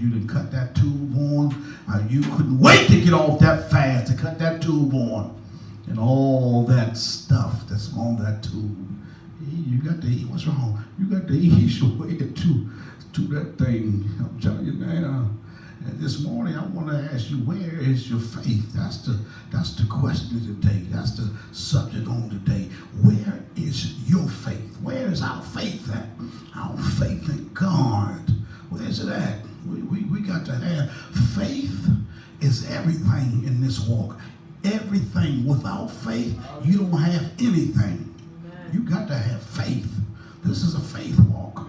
you done cut that tube on. You couldn't wait to get off that fast to cut that tube on. And all that stuff that's on that tube. You got to eat. What's wrong? You got to ease your way to that thing. I'm telling you now. And this morning I want to ask you, where is your faith? That's the question today. That's the subject on today. Where is your faith? Where is our faith at? Our faith in God. Where is it at? We got to have faith. Is everything in this walk. Everything. Without faith, you don't have anything. You got to have faith. This is a faith walk.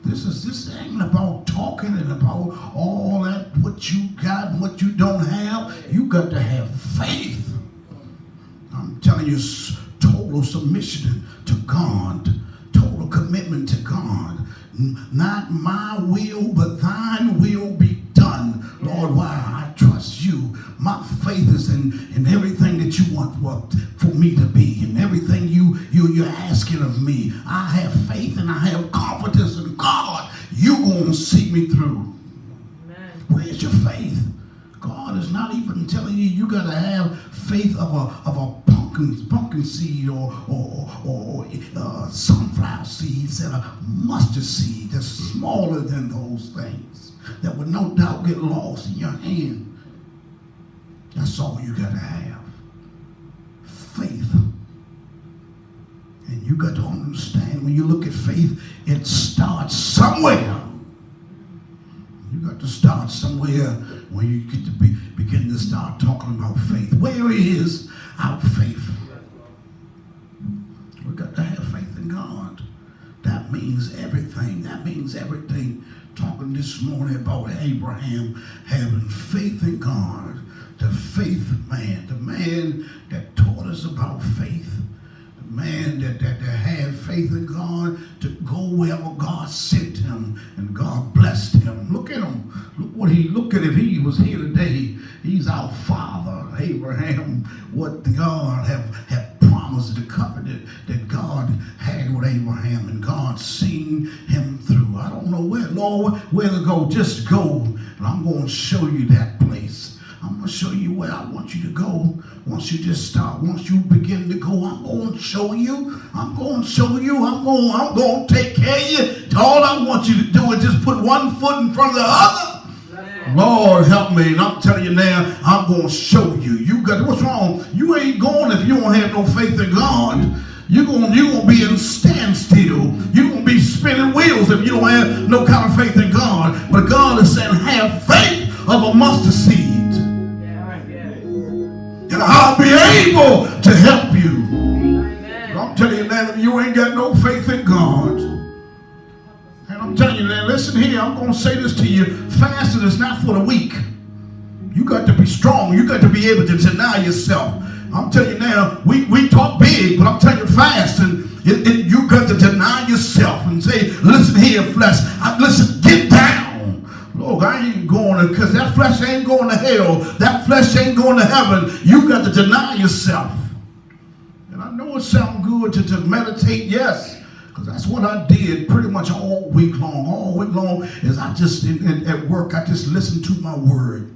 This ain't about talking and about all that, what you got and what you don't have. You got to have faith. I'm telling you, total submission to God, total commitment to God. Not my will, but thine will be done. Lord, why I trust you. My faith is in everything that you want for me to be, and everything you're asking of me. I have faith and I have confidence in God. You're going to see me through. Amen. Where's your faith? God is not even telling you you got to have faith of a pumpkin seed or sunflower seed. He said a mustard seed that's smaller than those things that would no doubt get lost in your hand. That's all you got to have. Faith. And you got to understand, when you look at faith, it starts somewhere. You got to start somewhere when you get to begin to start talking about faith. Where is our faith? We got to have faith in God. That means everything. That means everything. Talking this morning about Abraham having faith in God. The faith man. The man that taught us about faith. The man that had faith in God to go wherever God sent him, and God blessed him. Look at him. Look at if he was here today. He's our father, Abraham. What God have promised, the covenant that God had with Abraham, and God seen him through. I don't know where, Lord, where to go. Just go, and I'm going to show you that place. I'm going to show you where I want you to go. Once you just start, once you begin to go, I'm going to show you. I'm going to take care of you. All I want you to do is just put one foot in front of the other. Lord, help me. And I'm telling you now, I'm going to show you. What's wrong? You ain't going if you don't have no faith in God. You're going to be in standstill. You're going to be spinning wheels if you don't have no kind of faith in God. But God is saying, have faith of a mustard seed. And I'll be able to help you. Amen. I'm telling you now, if you ain't got no faith in God, and I'm telling you now, listen here, I'm going to say this to you. Fasting is not for the weak. You got to be strong. You got to be able to deny yourself. I'm telling you now, we talk big, but I'm telling you, fasting, you got to deny yourself and say, listen here, flesh. Listen, get down. Look, I ain't going to, because that flesh ain't going to hell. That flesh ain't going to heaven. You got to deny yourself. And I know it sounds good to meditate, yes, because that's what I did pretty much all week long. All week long is I just, at work, I just listened to my word.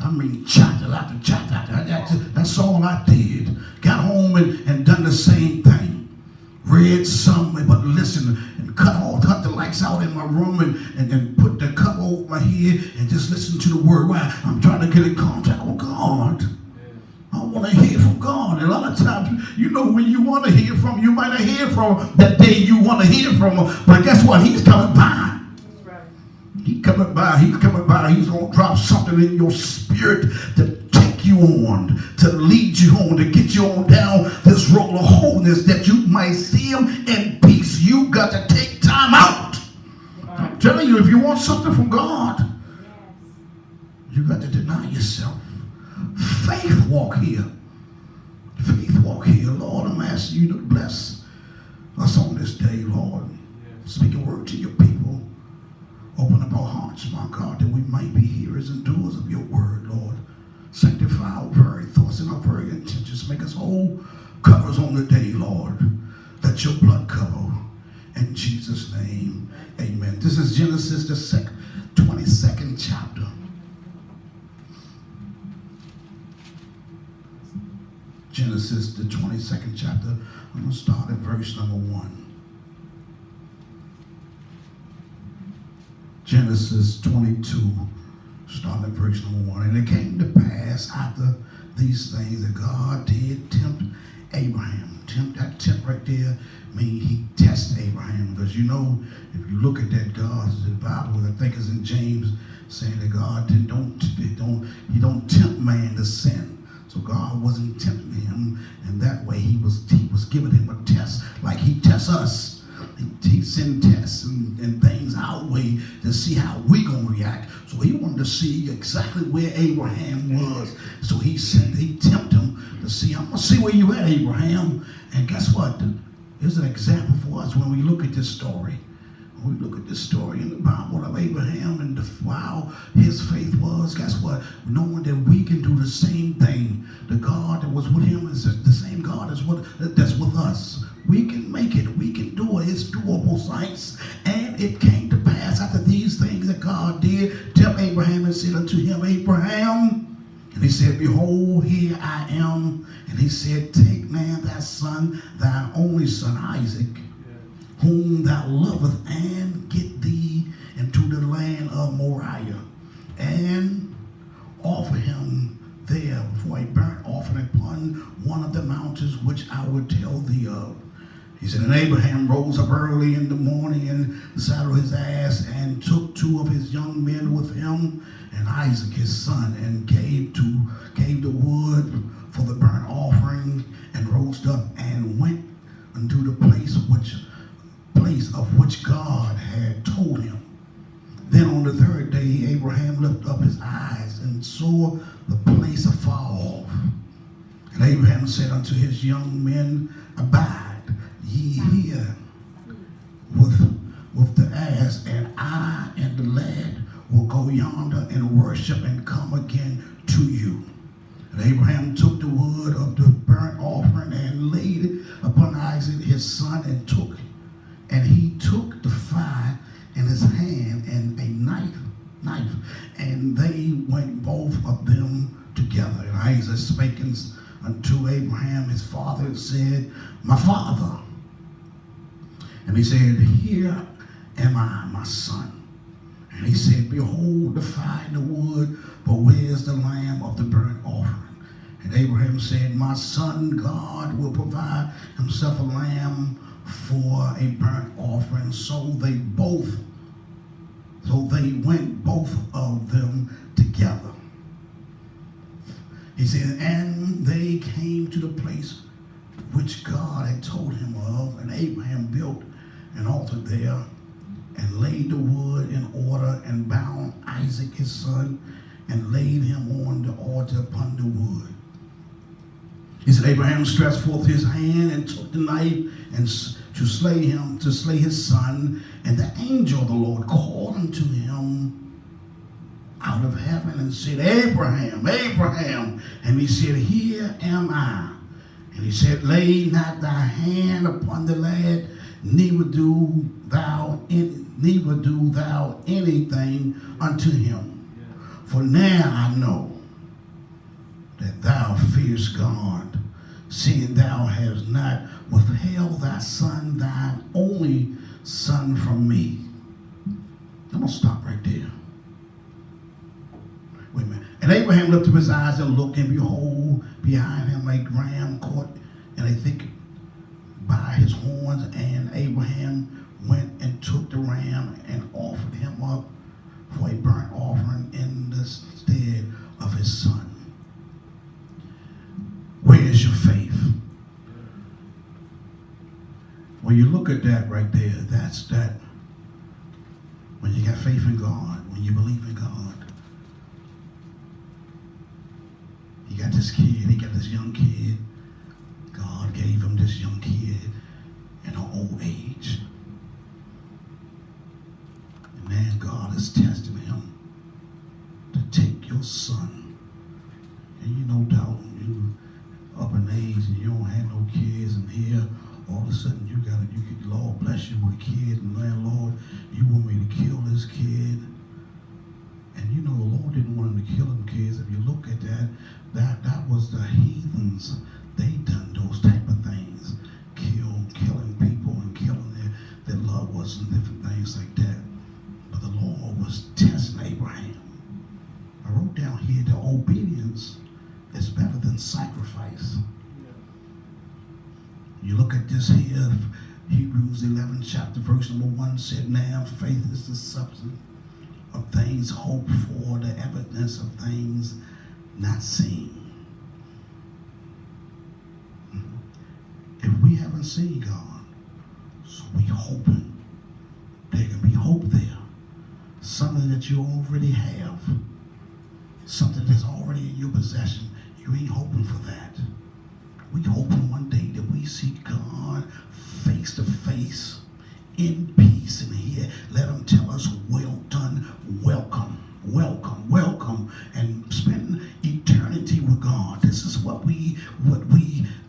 I mean, chapter after chapter after. That's all I did. Got home and done the same thing. Read some, but listen, and cut the lights out in my room and put the cover over my head and just listen to the word. Why? I'm trying to get in contact with God. I want to hear from God. And a lot of times, you know, when you want to hear from, you might not hear from that day you want to hear from him. But guess what? He's coming by. That's right. He's coming by. He's coming by. He's going to drop something in your spirit to take you on, to lead you on, to get you on down this road of holiness that you might see him in peace. You got to take time out. I'm telling you, if you want something from God, you got to deny yourself. Faith walk here. Faith walk here. Lord, I'm asking you to bless us on this day, Lord. Speak a word to your people. Open up our hearts, my God, that we might be hearers and doers of your word, Lord. Sanctify our very thoughts and our very intentions. Make us whole. Cover us on the day, Lord. Let your blood cover. In Jesus' name, amen. This is Genesis, the 22nd chapter. Genesis, the 22nd chapter. I'm going to start at verse number 1. Genesis 22, starting at verse number 1. And it came to pass after these things that God did tempt Abraham. That tempt right there means he tested Abraham. Because you know, if you look at that, the Bible, I think it's in James, saying that God he don't tempt man to sin. So God wasn't tempting him, and that way he was giving him a test, like he tests us. He sent tests and things our way to see how we gonna react. So he wanted to see exactly where Abraham was. So he tempted him to see, I'm gonna see where you at, Abraham. And guess what? Here's an example for us when we look at this story. When we look at this story in the Bible of Abraham and how his faith was, guess what? Knowing that we can do the same thing. The God that was with him is the same God that's with us. We can make it. We can do it. It's doable, saints. And it came to pass after these things that God did tell Abraham and said unto him, Abraham, and he said, behold, here I am. And he said, take now thy son, thine only son Isaac, whom thou lovest, and get thee into the land of Moriah, and offer him there for a burnt offering upon one of the mountains which I will tell thee of. He said, and Abraham rose up early in the morning and saddled his ass and took 2 of his young men with him and Isaac his son, and gave the wood for the burnt offering, and rose up and went unto the place of which God had told him. Then on the 3rd day Abraham lifted up his eyes and saw the place afar off. And Abraham said unto his young men, abide ye here with the ass, and I and the lad will go yonder and worship and come again to you. And Abraham took the wood of the burnt offering and laid it upon Isaac his son, and he took the fire in his hand and a knife, and they went both of them together. And Isaac spake unto Abraham his father and said, my father. And he said, here am I, my son. And he said, behold the fire and the wood, but where's the lamb of the burnt offering? And Abraham said, my son, God will provide himself a lamb for a burnt offering. So they went both of them together. He said, and they came to the place which God had told him of, and Abraham built an altar there, and laid the wood in order, and bound Isaac his son, and laid him on the altar upon the wood. He said, Abraham stretched forth his hand and took the knife and to slay his son. And the angel of the Lord called unto him out of heaven and said, Abraham, Abraham. And he said, here am I. And he said, lay not thy hand upon the lad, neither do thou anything unto him. For now I know that thou fearest God, seeing thou hast not withheld thy son, thine only son, from me. I'm going to stop right there. Wait a minute. And Abraham lifted up his eyes and looked, and behold, behind him a ram caught in a thicket by his horns. And Abraham went and took the ram and offered him up for a burnt offering in the stead of his son. Where is your faith? When you look at that right there, that's that. When you got faith in God, when you believe in God. He got this kid, he got this young kid. God gave him this young kid in an old age. And man, God is testing him to take your son. And you no doubt, you up in age and you don't have no kids, and here all of a sudden Lord bless you with a kid, and man, Lord, you want me to kill this kid. And you know the Lord didn't want him to kill them kids. If you look at that was the heathens They done those type of things, killing people and killing their loved ones and different things like that. But the Lord was testing Abraham. I wrote down here that obedience is better than sacrifice. You look at this here, Hebrews 11 chapter verse number 1 said, now faith is the substance of things hoped for, the evidence of things not seen. If we haven't seen God, so we hoping there can be hope there. Something that you already have. Something that's already in your possession. You ain't hoping for that. We hoping one day that we see God face to face in peace in here. Let him tell us, well done, welcome, welcome, welcome, and spend eternity with God. This is what we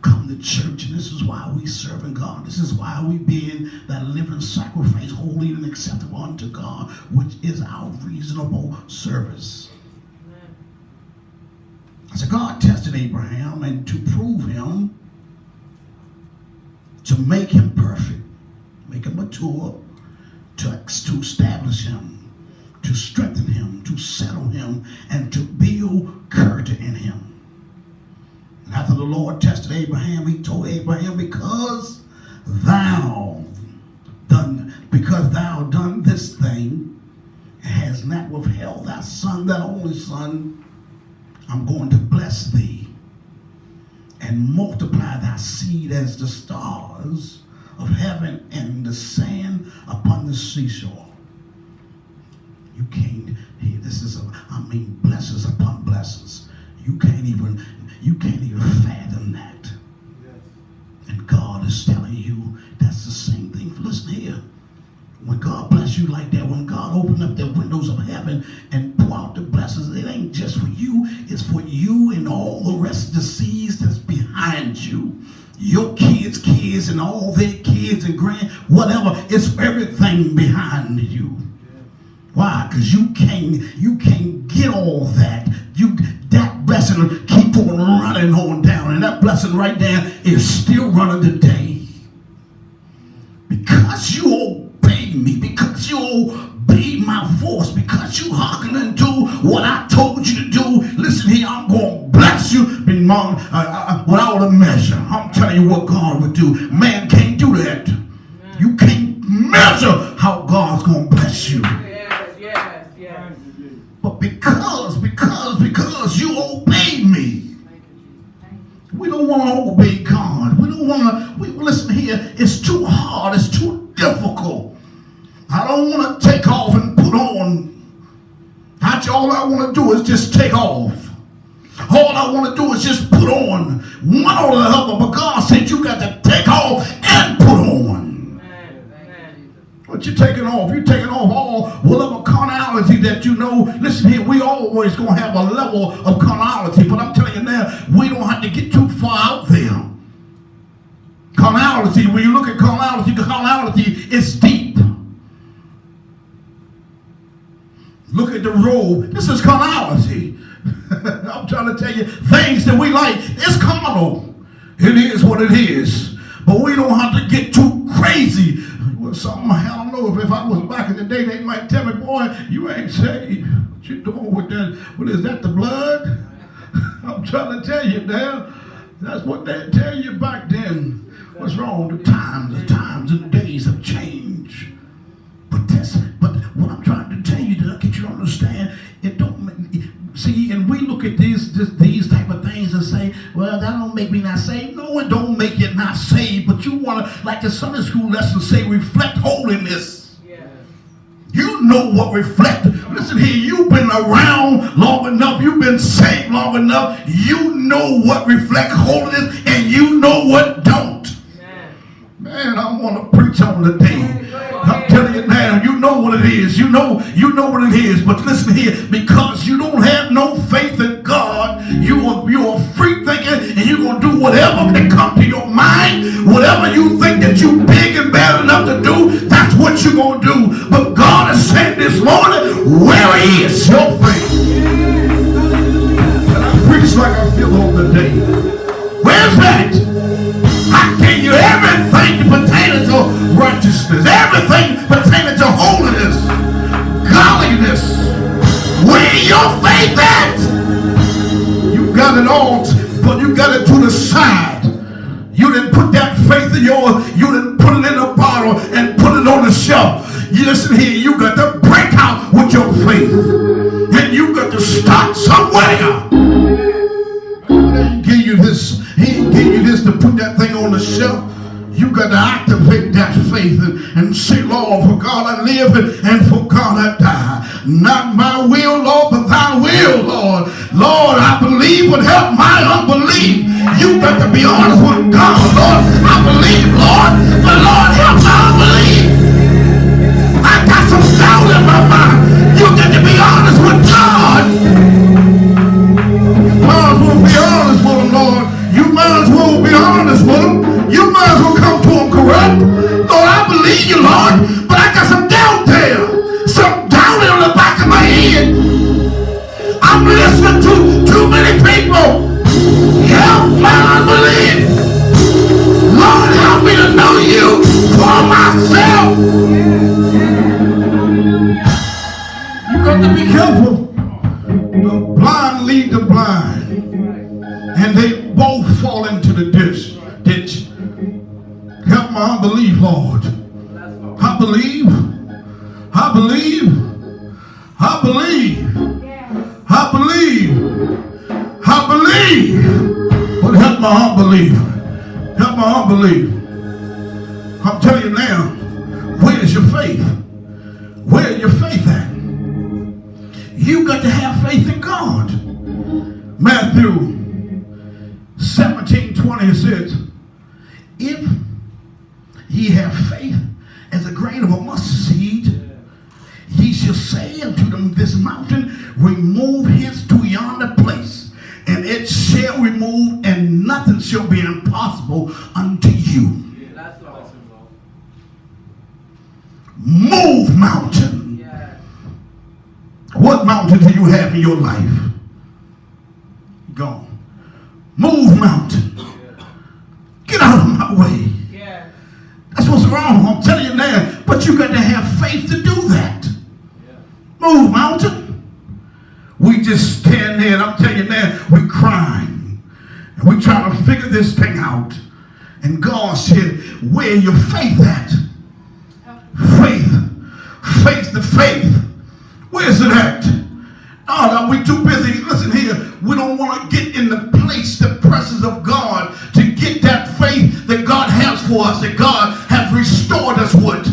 come to church, and this is why we serving God. This is why we being that living sacrifice, holy and acceptable unto God, which is our reasonable service. So God tested Abraham, and to prove him, to make him perfect, make him mature, to establish him, to strengthen him, to settle him, and to build character in him. And after the Lord tested Abraham, he told Abraham, because thou done this thing, and has not withheld thy son, that only son, I'm going to bless thee and multiply thy seed as the stars of heaven and the sand upon the seashore. You can't hear this is blessings upon blessings. You can't even fathom that. Yes. And God is telling you that's the same thing. Listen here. When God bless you like that, when God opened up the windows of heaven and pour out the blessings, it ain't just for you, it's for you and all the rest of the seeds that's behind you. Your kids and all their kids and whatever, it's everything behind you. Why? Because you can't get all that. That blessing keep on running on down, and that blessing right there is still running today. Because you obey me, because you obey my voice, because you hearken into what I told you to do. Listen here, I'm going to bless you without a measure. I'm telling you what God would do. Man can't do that. You can't measure how God's going to bless you. Yes. But because you obey me, we don't want to obey God. We don't want to, listen here, it's too hard, it's too difficult. I don't want to take off and put on. All I want to do is just take off. All I want to do is just put on one or the other. But God said you got to take off and put on. What you taking off? You're taking off all whatever carnality that you know. Listen here, we always going to have a level of carnality. But I'm telling you now, we don't have to get too far out there. Carnality, when you look at carnality is deep. Look at the robe. This is carnality. I'm trying to tell you, things that we like, it's carnal. It is what it is. But we don't have to get too crazy. Well, something, I don't know, if I was back in the day, they might tell me, boy, you ain't saved. What you doing with that? What is that, the blood? I'm trying to tell you now. That's what they tell you back then. What's wrong? The times and the days have changed. But what I'm trying to tell you to get you to understand, it don't see, and we look at these type of things and say, well, that don't make me not saved. No, it don't make you not saved, but you want to, like the Sunday school lesson say, reflect holiness. Yeah. You know what reflect. Listen here, you've been around long enough, you've been saved long enough, you know what reflect holiness, and you know what don't. Man, I want to preach on today. I'm telling you now, you know what it is. You know what it is. But listen here, because you don't have no faith in God, you're a free thinker, and you're going to do whatever that comes to your mind, whatever you think that you big and bad enough to do, that's what you're going to do. But God is saying this morning, where is your faith? And I preach like I feel on the day. Where's that? I gave you everything pertaining to righteousness, everything pertaining to holiness, godliness. Where your faith at? You got it all, but you got it to the side. You didn't put that faith of yours, you didn't put it in a bottle and put it on the shelf. You listen here, you got to break out with your faith. And you got to start somewhere. He ain't give you this. He ain't give you this to put that thing on the shelf. You got to activate that faith and say, Lord, for God I live and for God I die. Not my will, Lord, but thy will, Lord. Lord, I believe, but help my unbelief. You got to be honest with God. Lord, I believe, Lord, but Lord, help my unbelief. I got some doubt in my mind. You got to be honest with God. You might as well be honest with him, Lord. You might as well be honest with him. You might as well come to him correct. Lord, I believe you, Lord, but I got some doubt there. Some doubt in the back of my head. I'm listening to too many people. Help my unbelief. Lord, help me to know you for myself. You got to be careful. The blind lead the blind. And they both fall into the ditch. Help my unbelief, Lord. I believe. I believe. I believe. I believe. I believe. But help my unbelief. Help my unbelief. I'm telling you now, where's your faith? Where's your faith at? You got to have faith in God. Matthew 17:20 says, if ye have faith as a grain of a mustard seed, ye shall say unto them, this mountain, remove hence to yonder place, and it shall remove, and nothing shall be impossible unto you. Move mountain. What mountain do you have in your life? Go. Move mountain. Get out of my way. That's what's wrong. I'm telling you now. But you got to have faith to do that. Move mountain. We just stand there and I'm telling you now, we're crying. And we're trying to figure this thing out. And God said, where your faith at? Faith. Faith to faith. Where's it at? Oh, no, we're too busy. Listen here. We don't want to get in the place, the presence of God, to get that faith that God has for us, that God has restored us with.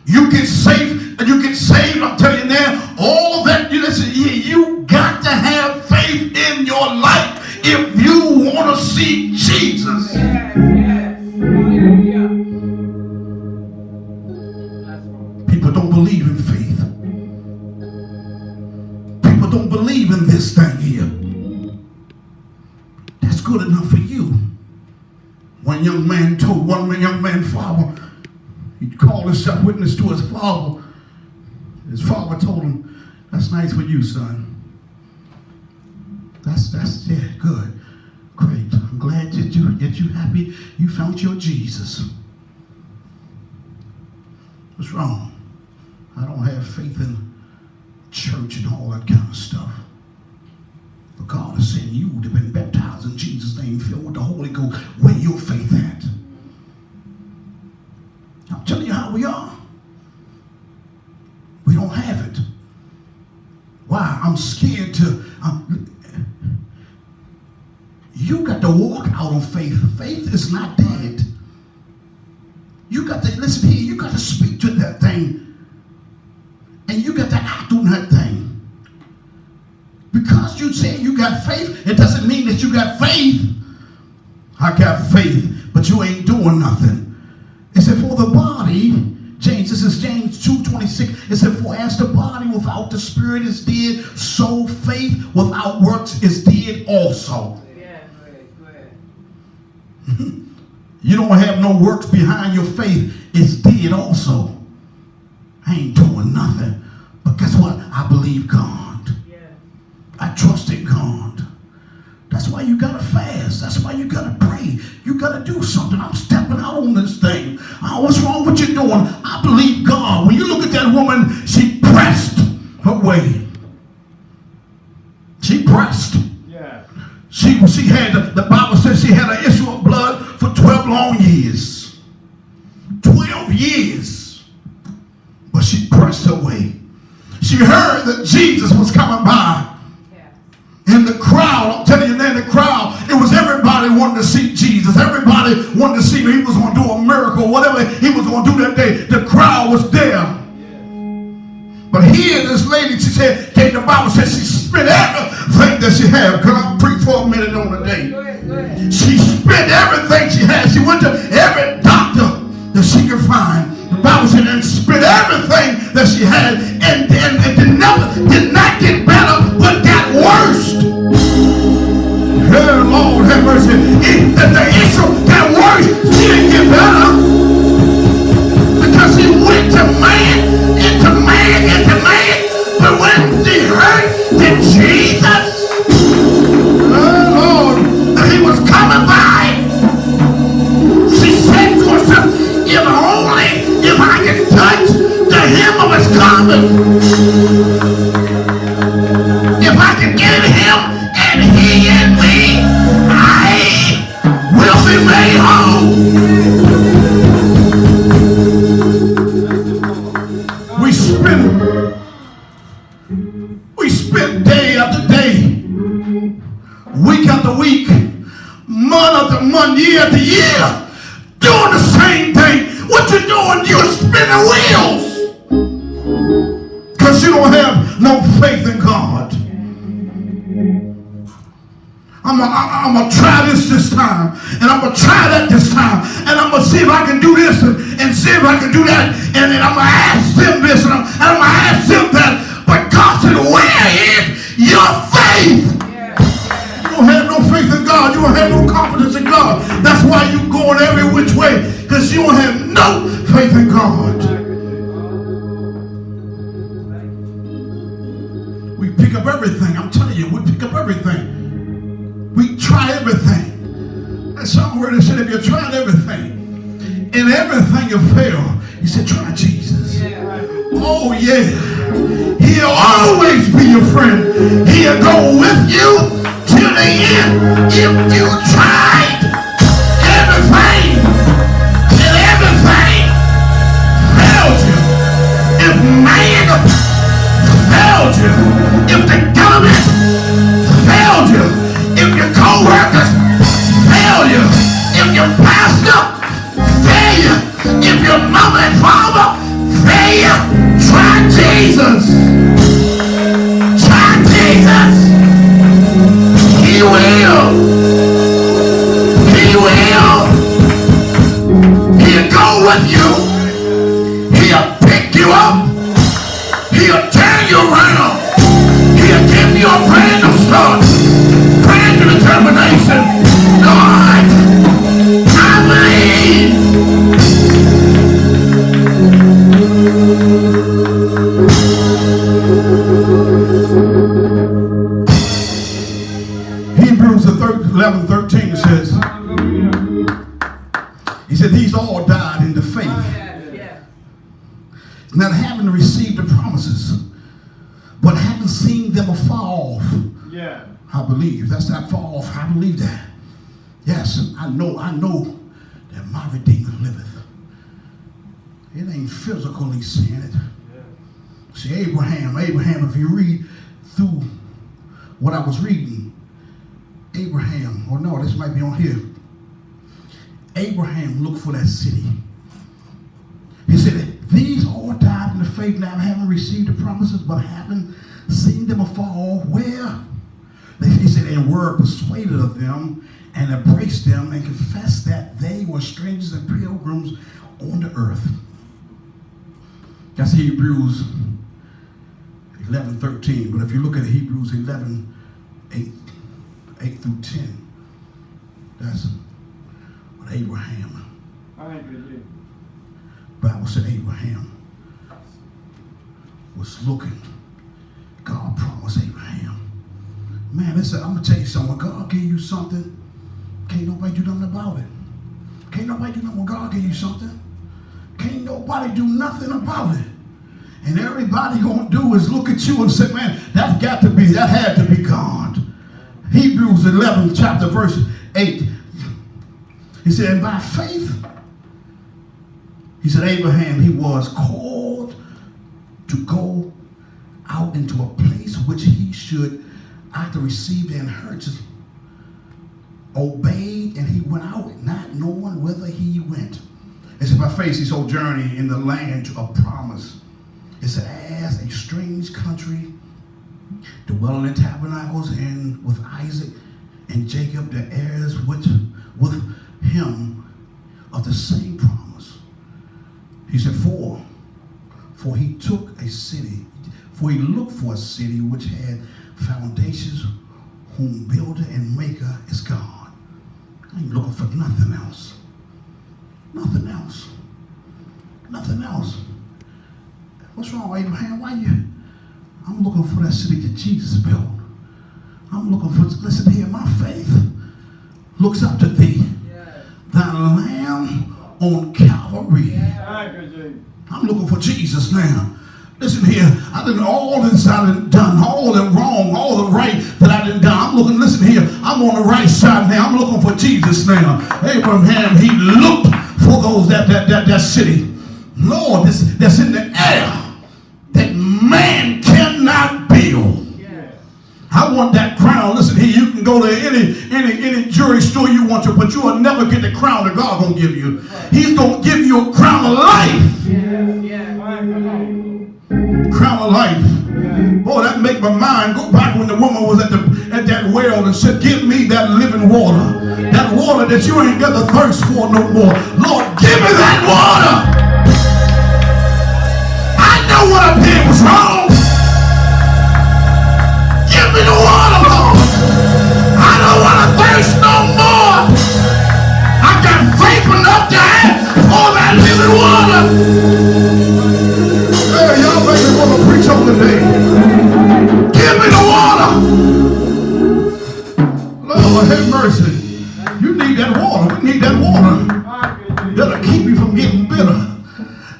You get saved, and you get saved. I'm telling you now, all that, you listen here, you got to have faith in your life if you want to see Jesus. People don't believe in faith. People don't believe in this thing here. That's good enough for you. One young man told one young man father, he called himself witness to his father. His father told him, that's nice for you, son. That's yeah, good. Great. I'm glad that you happy you found your Jesus. What's wrong? I don't have faith in church and all that kind of stuff. But God is saying you would have been baptized in Jesus' name, filled with the Holy Ghost. Where your faith at? I'm telling you how we are. We don't have it. Why? I'm scared to. You got to walk out on faith. Faith is not dead. You got to, listen here, you got to speak to that thing. And you got to act on that thing. Because you say you got faith, it doesn't mean that you got faith. I got faith, but you ain't doing nothing. It said for the body, James, this is James 2:26. It said, for as the body without the spirit is dead, so faith without works is dead also. Yeah, go ahead. You don't have no works behind your faith, it's dead also. I ain't doing nothing. But guess what? I believe God. Yeah. I trust in God. That's why you gotta fast. That's why you got to pray. You got to do something. I'm stepping out on this thing. What's wrong with you doing? I believe God. When you look at that woman, she pressed her way. She pressed. Yeah. She had, the Bible says she had an issue of blood for 12 long years. 12 years. But she pressed her way. She heard that Jesus was coming by. In the crowd, I'm telling you, in the crowd, it was everybody wanting to see Jesus. Everybody wanted to see him. He was going to do a miracle, whatever he was going to do that day. The crowd was there. But here, this lady, she said, the Bible says she spent everything that she had. Can I preach for a minute on the day? Go ahead. She spent everything she had. She went to every doctor that she could find. The Bible said, and spent everything that she had, and did not get better, but got worse. Hey, Lord have mercy. The issue got worse. She didn't get better because she went to man, into man, into man. But when she heard that Jesus, oh Lord, that he was coming by, she said to herself, if I can touch the hem of his garment, if I can get in him and he in me, I will be made whole. We spend day after day, week after week, month after month, year after year, doing the same thing. What you doing? You're spinning wheels because you don't have no faith in God. I'm gonna try this time, and I'm gonna try that this time, and I'm gonna see if I can do this and see if I can do that, and then I'm gonna ask them this and I'm gonna ask them that. But God said, where is your faith? You don't have no faith in God. You don't have no confidence in God. That's why you're going every which way, because you don't have no faith in God. We pick up everything. I'm telling you, we pick up everything. We try everything. And somewhere they said, if you tried everything, and everything you fail, he said, try Jesus. Oh yeah. He'll always be your friend. He'll go with you till the end. If you tried everything and everything failed you, if man failed you, if the government failed you, if your co-workers failed you, if your pastor failed you, if your mother and father failed you, try Jesus. Try Jesus. He will. He will. He'll go with you. He'll pick you up. He'll turn you around. He'll give you a brand new start. Brand new determination. Lord, I believe. Hebrews 11:13 says, he said, these all died in the faith, not having received the promises, but having seen them afar off. Yeah. I believe. That's that far off. I believe that. Yes, I know that my Redeemer liveth. It ain't physically seeing it. Yeah. See, Abraham, if you read through what I was reading, Abraham, or no, this might be on here. Abraham looked for that city. He said, these all died in the faith, now having received the promises, but having seen them afar off. Where? He said, and were persuaded of them, and embraced them, and confessed that they were strangers and pilgrims on the earth. That's Hebrews 11:13. But if you look at Hebrews 11:8 through 10, that's what Abraham. Bible said Abraham was looking. God promised Abraham. Man, listen, I'm going to tell you something. God gave you something, Can't nobody do nothing about it. Can't nobody do nothing when God give you something. Can't nobody do nothing about it. And everybody gonna do is look at you and say, man, that had to be God. Hebrews 11, chapter verse 8. He said, and by faith, he said, Abraham, he was called to go out into a place which he should, after receive the inheritance, obeyed, and he went out, not knowing whither he went. It said, by faith, he sojourned in the land of promise. It said, as a strange country, dwelling in tabernacles, and with Isaac and Jacob, the heirs with him of the same promise. He said, for he took a city, for he looked for a city which had foundations, whom builder and maker is God. I ain't looking for nothing else. Nothing else. Nothing else. What's wrong, Abraham? Why you? I'm looking for that city that Jesus built. I'm looking for, listen here, my faith looks up to thee. Thy Lamb on Calvary. I'm looking for Jesus now. Listen here, I done all this I done all the wrong, all the right that I done done. I'm looking, listen here, I'm on the right side now. I'm looking for Jesus now. Abraham, he looked for those that city. Lord, that's in the air that man cannot build. I want that crown. Listen here, you can go to any jewelry store you want to, but you will never get the crown that God gonna give you. He's gonna give you a crown of life. Crown of life. Boy, that make my mind go back when the woman was at that well and said, give me that living water. That water that you ain't got the thirst for no more. Lord, give me that water. I know what I did was wrong. Give me the water, Lord. I don't want to thirst no more. I got faith enough to have all that living water. Hey, y'all make me want to preach on today. Give me the water. Lord, have mercy. You need that water. We need that water. That'll keep you from getting bitter.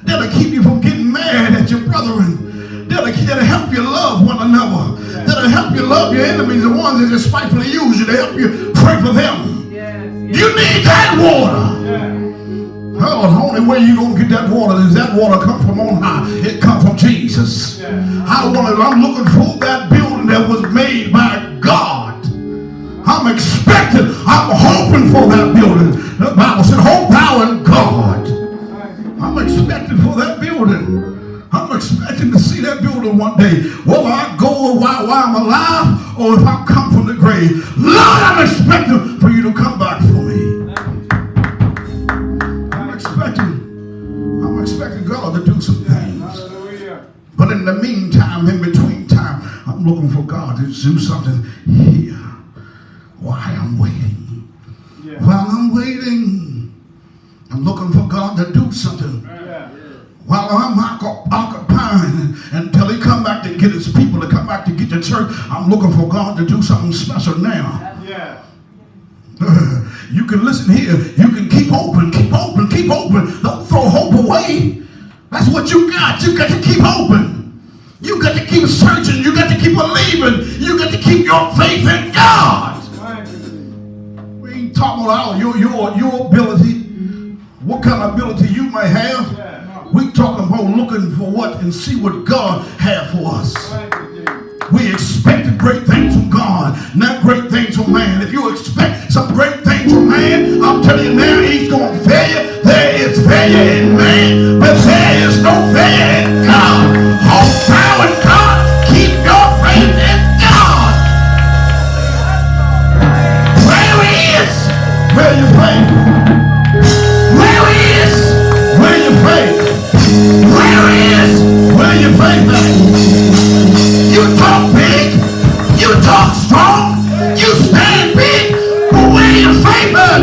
That'll keep you from getting mad at your brethren. That'll help you love one another. That'll help you love your enemies, the ones that despitefully use you, to help you pray for them. You need that water. Oh, the only way you're going to get that water is that water come from on high. It comes from Jesus. I'm looking for that building that was made by God. I'm expecting, I'm hoping for that building. The Bible said, hope thou in God. I'm expecting for that building. I'm expecting to see that building one day. Whether I go while I'm alive or if I come from the grave. Lord, I'm expecting for you to come back for me. I'm expecting God to do some things. But in the meantime, in between time, I'm looking for God to do something here. Why I'm waiting. While I'm waiting, I'm looking for God to do something. While I'm occupying until he come back to get his people, to come back to get the church, I'm looking for God to do something special now. You can listen here. You can keep open, keep open, keep open. Don't throw hope away. That's what you got. You got to keep open. You got to keep searching. You got to keep believing. You got to keep your faith in God. We ain't talking about your ability, what kind of ability you may have. We talking about looking for what and see what God had for us. We expected great things from God, not great things from man. If you expect some great things from man, I'm telling you now, he's going to fail you. There is failure in man, but there is no failure in God. Hold thou in God. Keep your faith in God. Where he is, where your faith. Where he is, where your faith. Where he is, where your faith at. You talk big, you talk strong, you stand big, but where your faith at?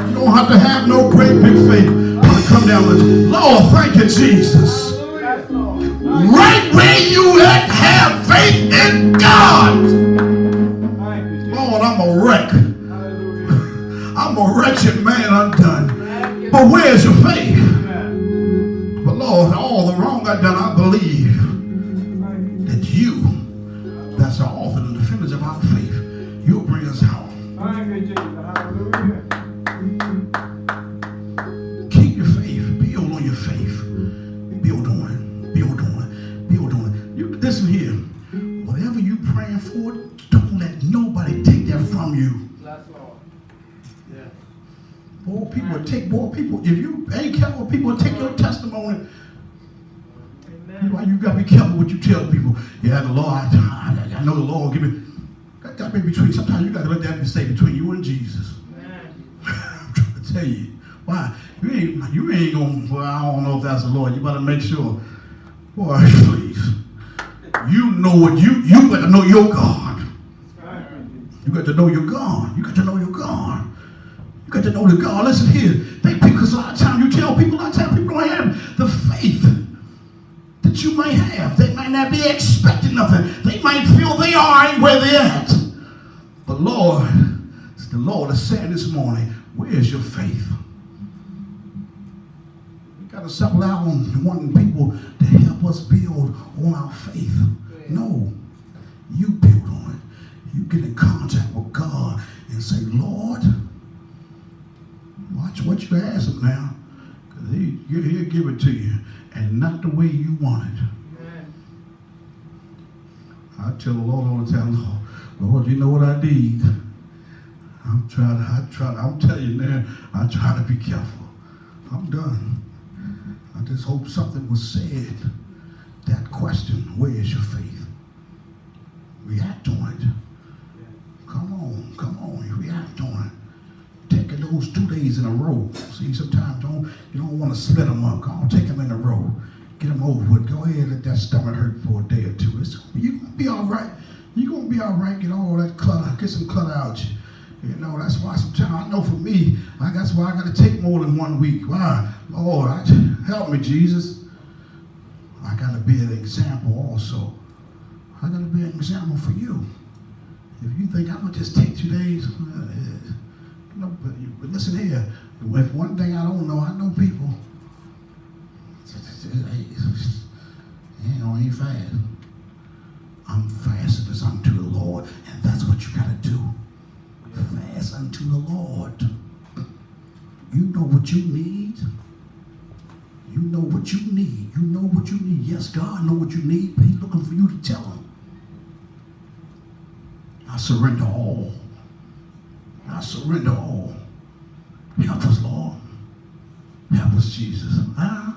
You don't have to have no great big faith when it come down with you. Lord, thank you, Jesus. Right where you at, have faith in God. faith that you, that's the author and the finish of our faith, you'll bring us out. Keep your faith. Build on your faith. Build on it. Build on it. Build on it. You listen here. Whatever you praying for, don't let nobody take that from you. That's all. Yeah. Boy, people, if you ain't careful, people will take your testimony. Why you gotta be careful what you tell people. Yeah, the Lord, I know the Lord give me. That got to be between. Sometimes you gotta let that stay between you and Jesus. I'm trying to tell you. Why? You ain't gonna. Well, I don't know if that's the Lord. You better make sure. Boy, please. You know what you got to know your God. You got to know your God. You got to know your God. You got to know the God. Listen here. Because a lot of times you tell people, don't have the faith that you may have. They might not be expecting nothing. They might feel they are where they're at. But Lord, the Lord is saying this morning, where's your faith? We got to settle out on wanting people to help us build on our faith. No, you build on it. You get in contact with God and say, Lord, watch what you ask him now. Because he'll give it to you. And not the way you want it. I tell the Lord all the time, Lord, you know what I need. I'm telling you now, I try to be careful. I'm done. I just hope something was said. That question, where is your faith? React on it. Come on, react on it. Taking those 2 days in a row. See, sometimes you don't want to split them up. Go on, take them in a row. Get them over with. Go ahead and let that stomach hurt for a day or two. You're going to be all right. You're going to be all right. Get all that clutter. Get some clutter out. You know, that's why sometimes, I know for me, that's why I got to take more than 1 week. Why? Lord, help me, Jesus. I got to be an example also. I got to be an example for you. If you think I'm going to just take 2 days, no, but listen here. If one thing I don't know, I know people. Ain't fast. I'm fasting as unto the Lord, and that's what you got to do. Fast unto the Lord. You know what you need. You know what you need. You know what you need. Yes, God know what you need, but he's looking for you to tell him. I surrender all. I surrender all. Help us, Lord. Help us, Jesus. Huh?